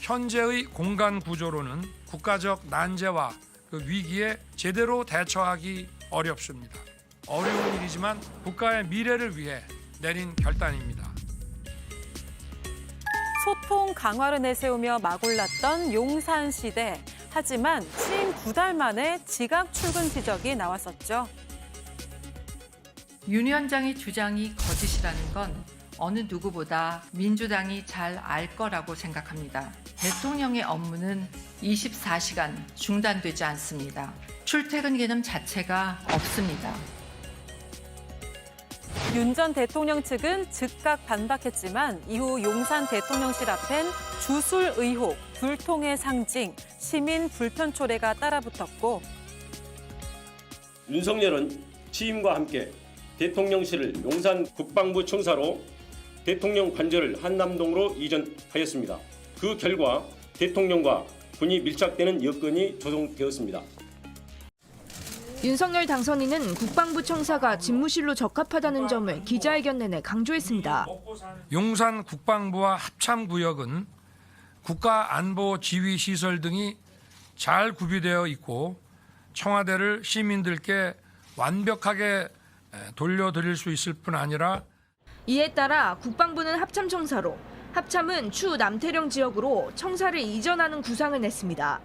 현재의 공간 구조로는 국가적 난제와 그 위기에 제대로 대처하기 어렵습니다. 어려운 일이지만 국가의 미래를 위해 내린 결단입니다. 소통 강화를 내세우며 막올랐던 용산시대. 하지만 취임 2달 만에 지각 출근 지적이 나왔었죠. 윤 위원장의 주장이 거짓이라는 건 어느 누구보다 민주당이 잘 알 거라고 생각합니다. 대통령의 업무는 24시간 중단되지 않습니다. 출퇴근 개념 자체가 없습니다. 윤 전 대통령 측은 즉각 반박했지만 이후 용산 대통령실 앞엔 주술 의혹, 불통의 상징, 시민 불편 초래가 따라붙었고 윤석열은 취임과 함께 대통령실을 용산 국방부 청사로 대통령 관저를 한남동으로 이전하였습니다. 그 결과 대통령과 군이 밀착되는 여건이 조성되었습니다. 윤석열 당선인은 국방부 청사가 집무실로 적합하다는 점을 기자회견 내내 강조했습니다. 용산 국방부와 합참구역은 국가안보지휘시설 등이 잘 구비되어 있고 청와대를 시민들께 완벽하게 돌려드릴 수 있을 뿐 아니라 이에 따라 국방부는 합참청사로, 합참은 추 남태령 지역으로 청사를 이전하는 구상을 냈습니다.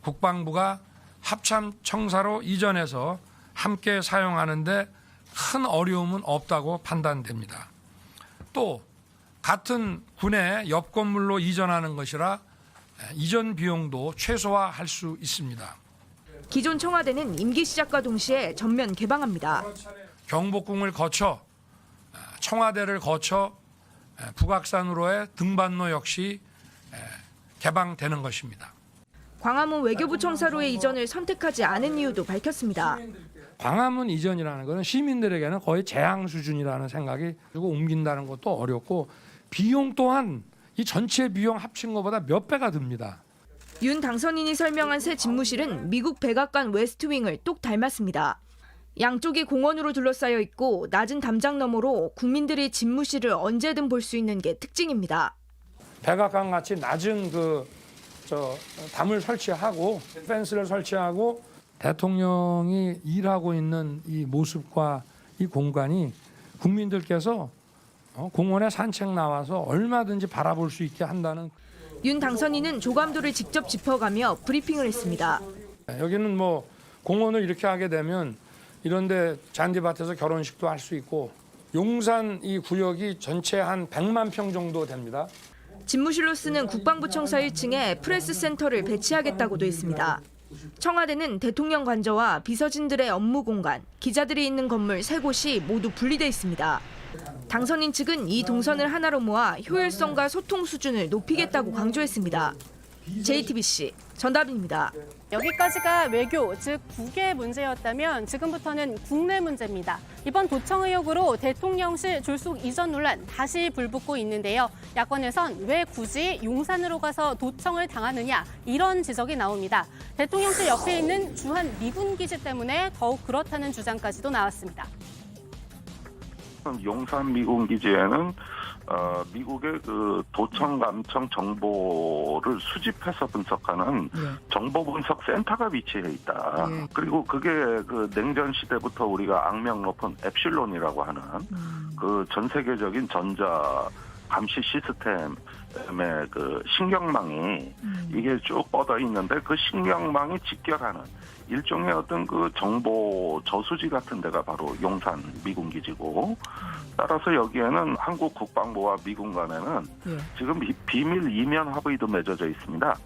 국방부가 합참청사로 이전해서 함께 사용하는데 큰 어려움은 없다고 판단됩니다. 또 같은 군의 옆 건물로 이전하는 것이라 이전 비용도 최소화할 수 있습니다. 기존 청와대는 임기 시작과 동시에 전면 개방합니다. 경복궁을 거쳐 청와대를 거쳐 북악산으로의 등반로 역시 개방되는 것입니다. 광화문 외교부 청사로의 이전을 선택하지 않은 이유도 밝혔습니다. 광화문 이전이라는 것은 시민들에게는 거의 재앙 수준이라는 생각이 들고 옮긴다는 것도 어렵고 비용 또한 이 전체 비용 합친 것보다 몇 배가 듭니다. 윤 당선인이 설명한 새 집무실은 미국 백악관 웨스트윙을 똑 닮았습니다. 양쪽이 공원으로 둘러싸여 있고 낮은 담장 너머로 국민들이 집무실을 언제든 볼 수 있는 게 특징입니다. 백악관 같이 낮은 담을 설치하고 펜스를 설치하고 대통령이 일하고 있는 이 모습과 이 공간이 국민들께서 공원에 산책 나와서 얼마든지 바라볼 수 있게 한다는. 윤 당선인은 조감도를 직접 짚어가며 브리핑을 했습니다. 여기는 뭐 공원을 이렇게 하게 되면 이런데 잔디밭에서 결혼식도 할 수 있고 용산 이 구역이 전체 한 100만 평 정도 됩니다. 집무실로 쓰는 국방부 청사 1층에 프레스 센터를 배치하겠다고도 했습니다. 청와대는 대통령 관저와 비서진들의 업무 공간, 기자들이 있는 건물 3곳이 모두 분리돼 있습니다. 당선인 측은 이 동선을 하나로 모아 효율성과 소통 수준을 높이겠다고 강조했습니다. JTBC 전다빈입니다. 여기까지가 외교, 즉 국외 문제였다면 지금부터는 국내 문제입니다. 이번 도청 의혹으로 대통령실 졸속 이전 논란 다시 불붙고 있는데요. 야권에선 왜 굳이 용산으로 가서 도청을 당하느냐 이런 지적이 나옵니다. 대통령실 옆에 있는 주한 미군 기지 때문에 더욱 그렇다는 주장까지도 나왔습니다. 용산 미군 기지에는 미국의 그 도청 감청 정보를 수집해서 분석하는 정보 분석 센터가 위치해 있다. 그리고 그게 그 냉전 시대부터 우리가 악명 높은 엡실론이라고 하는 그 전 세계적인 전자 감시 시스템의 그 신경망이 이게 쭉 뻗어 있는데 그 신경망이 직결하는 일종의 어떤 그 정보 저수지 같은 데가 바로 용산 미군 기지고, 따라서 여기에는 한국 국방부와 미군 간에는 지금 비밀 이면 합의도 맺어져 있습니다.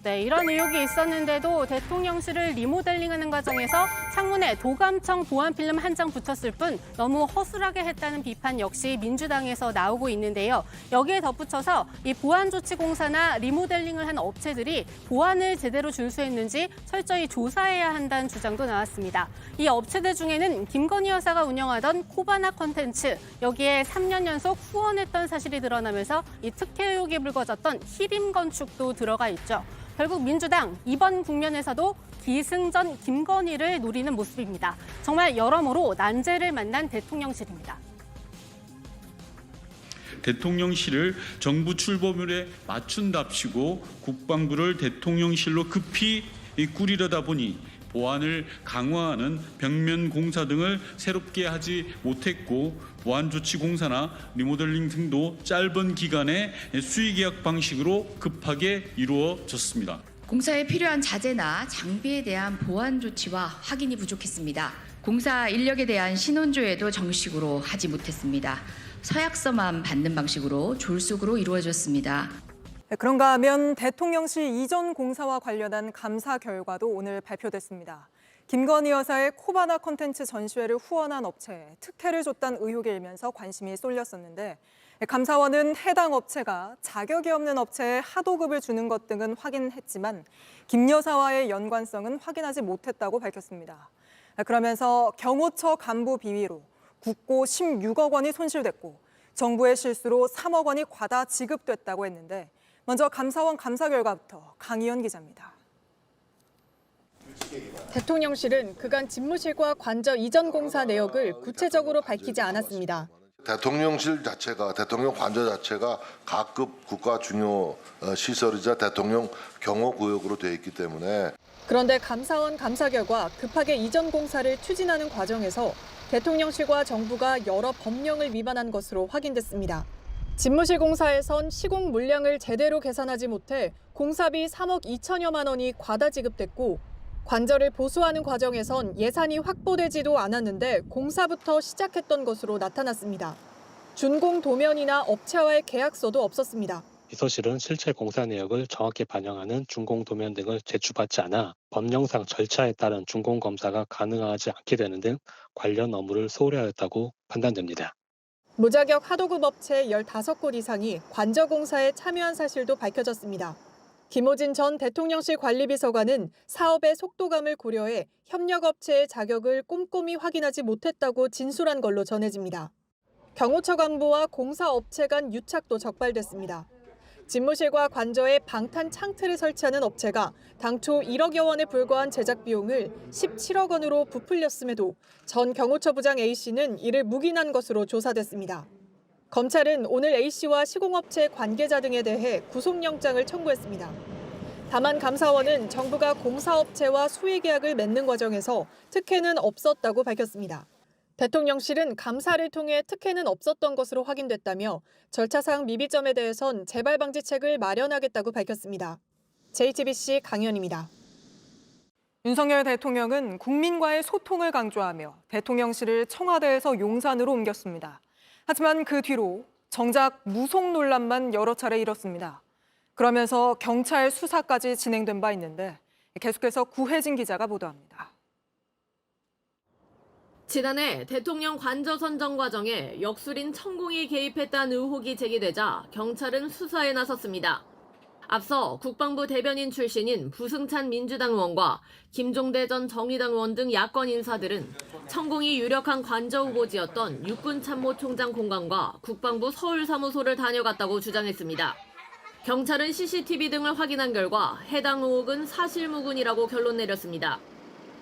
네, 이런 의혹이 있었는데도 대통령실을 리모델링하는 과정에서 창문에 도감청 보안 필름 한 장 붙였을 뿐 너무 허술하게 했다는 비판 역시 민주당에서 나오고 있는데요. 여기에 덧붙여서 이 보안조치공사나 리모델링을 한 업체들이 보안을 제대로 준수했는지 철저히 조사해야 한다는 주장도 나왔습니다. 이 업체들 중에는 김건희 여사가 운영하던 코바나 컨텐츠, 여기에 3년 연속 후원했던 사실이 드러나면서 이 특혜 의혹이 불거졌던 히림건축도 들어가 있죠. 결국 민주당 이번 국면에서도 기승전 김건희를 노리는 모습입니다. 정말 여러모로 난제를 만난 대통령실입니다. 대통령실을 정부 출범율에 맞춘답시고 국방부를 대통령실로 급히 꾸리려다 보니 보안을 강화하는 벽면 공사 등을 새롭게 하지 못했고 보안 조치 공사나 리모델링 등도 짧은 기간에 수의계약 방식으로 급하게 이루어졌습니다. 공사에 필요한 자재나 장비에 대한 보안 조치와 확인이 부족했습니다. 공사 인력에 대한 신원조회도 정식으로 하지 못했습니다. 서약서만 받는 방식으로 졸속으로 이루어졌습니다. 그런가 하면 대통령실 이전 공사와 관련한 감사 결과도 오늘 발표됐습니다. 김건희 여사의 코바나 콘텐츠 전시회를 후원한 업체에 특혜를 줬다는 의혹이 일면서 관심이 쏠렸었는데 감사원은 해당 업체가 자격이 없는 업체에 하도급을 주는 것 등은 확인했지만 김 여사와의 연관성은 확인하지 못했다고 밝혔습니다. 그러면서 경호처 간부 비위로 국고 16억 원이 손실됐고 정부의 실수로 3억 원이 과다 지급됐다고 했는데 먼저 감사원 감사 결과부터 강희연 기자입니다. 대통령실은 그간 집무실과 관저 이전 공사 내역을 구체적으로 밝히지 않았습니다. 대통령실 자체가, 대통령 관저 자체가 각급 국가 중요 시설이자 대통령 경호구역으로 되어 있기 때문에 그런데 감사원 감사 결과 급하게 이전 공사를 추진하는 과정에서 대통령실과 정부가 여러 법령을 위반한 것으로 확인됐습니다. 집무실 공사에선 시공 물량을 제대로 계산하지 못해 공사비 3억 2천여만 원이 과다 지급됐고 관저를 보수하는 과정에선 예산이 확보되지도 않았는데 공사부터 시작했던 것으로 나타났습니다. 준공 도면이나 업체와의 계약서도 없었습니다. 비서실은 실제 공사 내역을 정확히 반영하는 준공 도면 등을 제출받지 않아 법령상 절차에 따른 준공 검사가 가능하지 않게 되는 등 관련 업무를 소홀히 하였다고 판단됩니다. 무자격 하도급 업체 15곳 이상이 관저 공사에 참여한 사실도 밝혀졌습니다. 김호진 전 대통령실 관리비서관은 사업의 속도감을 고려해 협력업체의 자격을 꼼꼼히 확인하지 못했다고 진술한 걸로 전해집니다. 경호처 간부와 공사업체 간 유착도 적발됐습니다. 집무실과 관저에 방탄 창틀을 설치하는 업체가 당초 1억여 원에 불과한 제작 비용을 17억 원으로 부풀렸음에도 전 경호처 부장 A씨는 이를 묵인한 것으로 조사됐습니다. 검찰은 오늘 A씨와 시공업체 관계자 등에 대해 구속영장을 청구했습니다. 다만 감사원은 정부가 공사업체와 수의계약을 맺는 과정에서 특혜는 없었다고 밝혔습니다. 대통령실은 감사를 통해 특혜는 없었던 것으로 확인됐다며 절차상 미비점에 대해선 재발 방지책을 마련하겠다고 밝혔습니다. JTBC 강현입니다. 윤석열 대통령은 국민과의 소통을 강조하며 대통령실을 청와대에서 용산으로 옮겼습니다. 하지만 그 뒤로 정작 무속 논란만 여러 차례 일었습니다. 그러면서 경찰 수사까지 진행된 바 있는데 계속해서 구혜진 기자가 보도합니다. 지난해 대통령 관저 선정 과정에 역술인 천공이 개입했다는 의혹이 제기되자 경찰은 수사에 나섰습니다. 앞서 국방부 대변인 출신인 부승찬 민주당 의원과 김종대 전 정의당 의원 등 야권 인사들은 천공이 유력한 관저 후보지였던 육군참모총장 공관과 국방부 서울사무소를 다녀갔다고 주장했습니다. 경찰은 CCTV 등을 확인한 결과 해당 의혹은 사실무근이라고 결론 내렸습니다.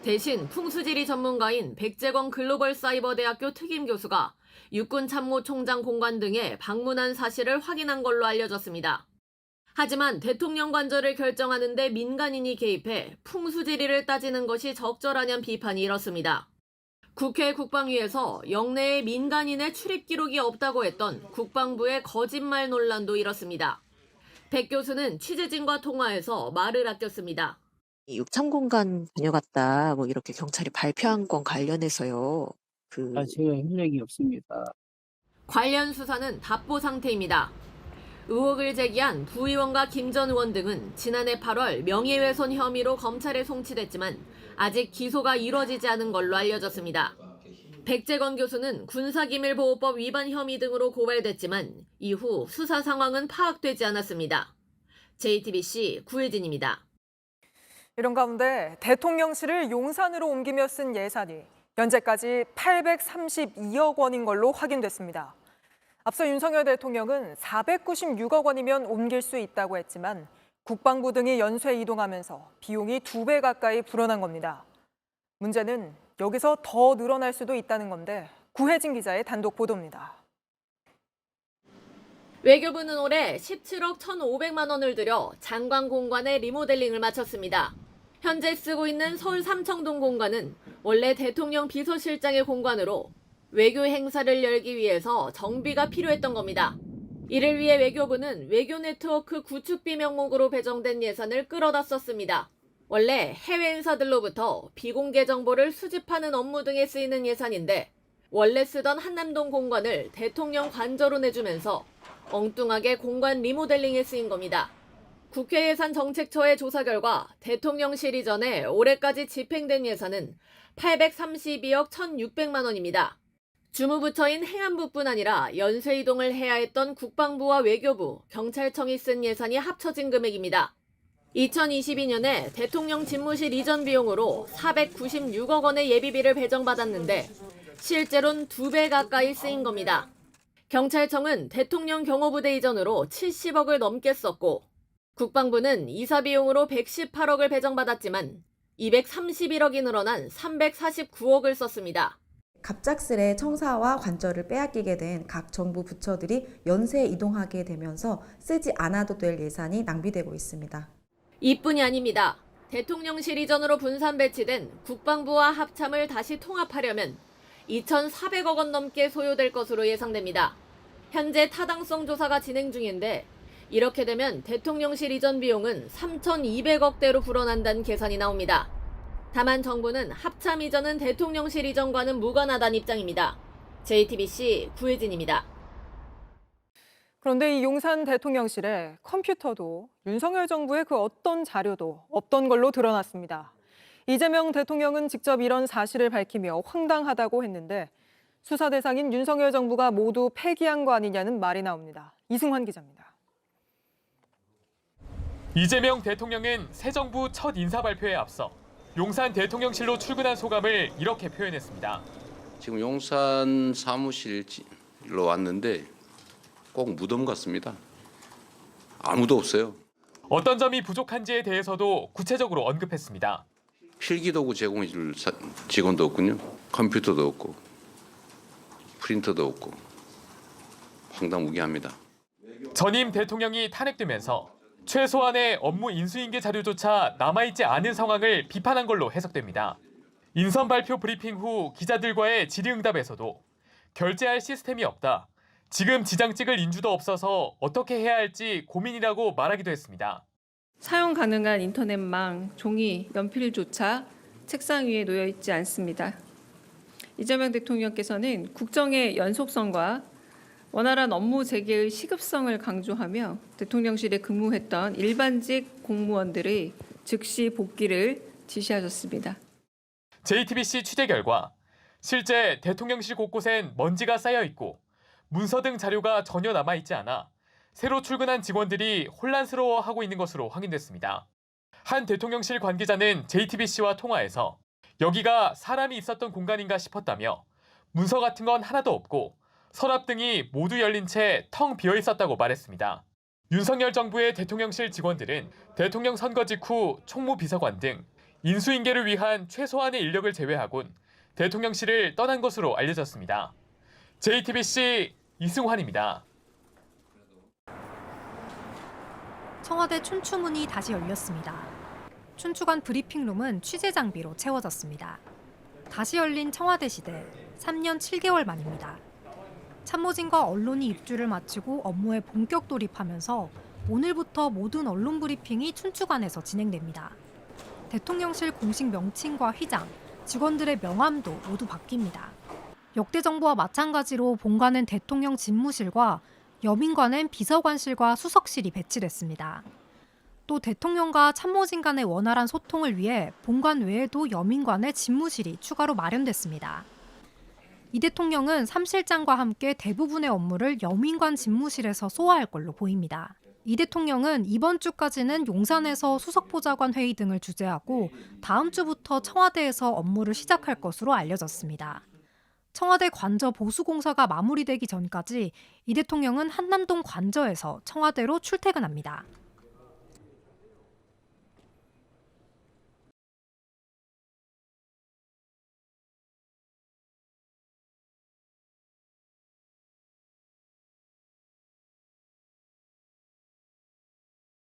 대신 풍수지리 전문가인 백재건 글로벌사이버대학교 특임교수가 육군참모총장 공관 등에 방문한 사실을 확인한 걸로 알려졌습니다. 하지만 대통령 관저를 결정하는 데 민간인이 개입해 풍수지리를 따지는 것이 적절하냐는 비판이 일었습니다. 국회 국방위에서 영내에 민간인의 출입 기록이 없다고 했던 국방부의 거짓말 논란도 일었습니다. 백 교수는 취재진과 통화에서 말을 아꼈습니다. 육참공간 다녀갔다 뭐 이렇게 경찰이 발표한 건 관련해서요. 제가 한 적이 없습니다. 관련 수사는 답보 상태입니다. 의혹을 제기한 부의원과 김 전 의원 등은 지난해 8월 명예훼손 혐의로 검찰에 송치됐지만 아직 기소가 이뤄지지 않은 걸로 알려졌습니다. 백재건 교수는 군사기밀보호법 위반 혐의 등으로 고발됐지만 이후 수사 상황은 파악되지 않았습니다. JTBC 구혜진입니다. 이런 가운데 대통령실을 용산으로 옮기며 쓴 예산이 현재까지 832억 원인 걸로 확인됐습니다. 앞서 윤석열 대통령은 496억 원이면 옮길 수 있다고 했지만 국방부 등이 연쇄 이동하면서 비용이 2배 가까이 불어난 겁니다. 문제는 여기서 더 늘어날 수도 있다는 건데 구혜진 기자의 단독 보도입니다. 외교부는 올해 17억 1,500만 원을 들여 장관 공관의 리모델링을 마쳤습니다. 현재 쓰고 있는 서울 삼청동 공관은 원래 대통령 비서실장의 공관으로 외교 행사를 열기 위해서 정비가 필요했던 겁니다. 이를 위해 외교부는 외교 네트워크 구축비 명목으로 배정된 예산을 끌어다 썼습니다. 원래 해외 인사들로부터 비공개 정보를 수집하는 업무 등에 쓰이는 예산인데 원래 쓰던 한남동 공관을 대통령 관저로 내주면서 엉뚱하게 공관 리모델링에 쓰인 겁니다. 국회예산정책처의 조사 결과 대통령실 이전에 올해까지 집행된 예산은 832억 1,600만 원입니다. 주무부처인 행안부뿐 아니라 연쇄 이동을 해야 했던 국방부와 외교부, 경찰청이 쓴 예산이 합쳐진 금액입니다. 2022년에 대통령 집무실 이전 비용으로 496억 원의 예비비를 배정받았는데 실제로는 2배 가까이 쓰인 겁니다. 경찰청은 대통령 경호부대 이전으로 70억을 넘게 썼고 국방부는 이사 비용으로 118억을 배정받았지만 231억이 늘어난 349억을 썼습니다. 갑작스레 청사와 관저를 빼앗기게 된 각 정부 부처들이 연쇄 이동하게 되면서 쓰지 않아도 될 예산이 낭비되고 있습니다. 이뿐이 아닙니다. 대통령실 이전으로 분산 배치된 국방부와 합참을 다시 통합하려면 2,400억 원 넘게 소요될 것으로 예상됩니다. 현재 타당성 조사가 진행 중인데 이렇게 되면 대통령실 이전 비용은 3,200억대로 불어난다는 계산이 나옵니다. 다만 정부는 합참 이전은 대통령실 이전과는 무관하다는 입장입니다. JTBC 구혜진입니다. 그런데 이 용산 대통령실에 컴퓨터도 윤석열 정부의 그 어떤 자료도 없던 걸로 드러났습니다. 이재명 대통령은 직접 이런 사실을 밝히며 황당하다고 했는데 수사 대상인 윤석열 정부가 모두 폐기한 거 아니냐는 말이 나옵니다. 이승환 기자입니다. 이재명 대통령은 새 정부 첫 인사 발표에 앞서 용산 대통령실로 출근한 소감을 이렇게 표현했습니다. 지금 용산 사무실로 왔는데 꼭 무덤 같습니다. 아무도 없어요. 어떤 점이 부족한지에 대해서도 구체적으로 언급했습니다. 필기도구 제공해 줄 직원도 없군요. 컴퓨터도 없고 프린터도 없고 황당무계합니다. 전임 대통령이 탄핵되면서 최소한의 업무 인수인계 자료조차 남아있지 않은 상황을 비판한 걸로 해석됩니다. 인선 발표 브리핑 후 기자들과의 질의응답에서도 결제할 시스템이 없다. 지금 지장 찍을 인주도 없어서 어떻게 해야 할지 고민이라고 말하기도 했습니다. 사용 가능한 인터넷망, 종이, 연필조차 책상 위에 놓여 있지 않습니다. 이재명 대통령께서는 국정의 연속성과 원활한 업무 재개의 시급성을 강조하며 대통령실에 근무했던 일반직 공무원들의 즉시 복귀를 지시하셨습니다. JTBC 취재 결과 실제 대통령실 곳곳엔 먼지가 쌓여 있고 문서 등 자료가 전혀 남아있지 않아 새로 출근한 직원들이 혼란스러워하고 있는 것으로 확인됐습니다. 한 대통령실 관계자는 JTBC와 통화에서 여기가 사람이 있었던 공간인가 싶었다며 문서 같은 건 하나도 없고 서랍 등이 모두 열린 채 텅 비어 있었다고 말했습니다. 윤석열 정부의 대통령실 직원들은 대통령 선거 직후 총무비서관 등 인수인계를 위한 최소한의 인력을 제외하곤 대통령실을 떠난 것으로 알려졌습니다. JTBC 이승환입니다. 청와대 춘추문이 다시 열렸습니다. 춘추관 브리핑룸은 취재 장비로 채워졌습니다. 다시 열린 청와대 시대 3년 7개월 만입니다. 참모진과 언론이 입주를 마치고 업무에 본격 돌입하면서 오늘부터 모든 언론 브리핑이 춘추관에서 진행됩니다. 대통령실 공식 명칭과 휘장, 직원들의 명함도 모두 바뀝니다. 역대 정부와 마찬가지로 본관엔 대통령 집무실과 여민관엔 비서관실과 수석실이 배치됐습니다. 또 대통령과 참모진 간의 원활한 소통을 위해 본관 외에도 여민관에 집무실이 추가로 마련됐습니다. 이 대통령은 3실장과 함께 대부분의 업무를 여민관 집무실에서 소화할 걸로 보입니다. 이 대통령은 이번 주까지는 용산에서 수석보좌관 회의 등을 주재하고 다음 주부터 청와대에서 업무를 시작할 것으로 알려졌습니다. 청와대 관저 보수공사가 마무리되기 전까지 이 대통령은 한남동 관저에서 청와대로 출퇴근합니다.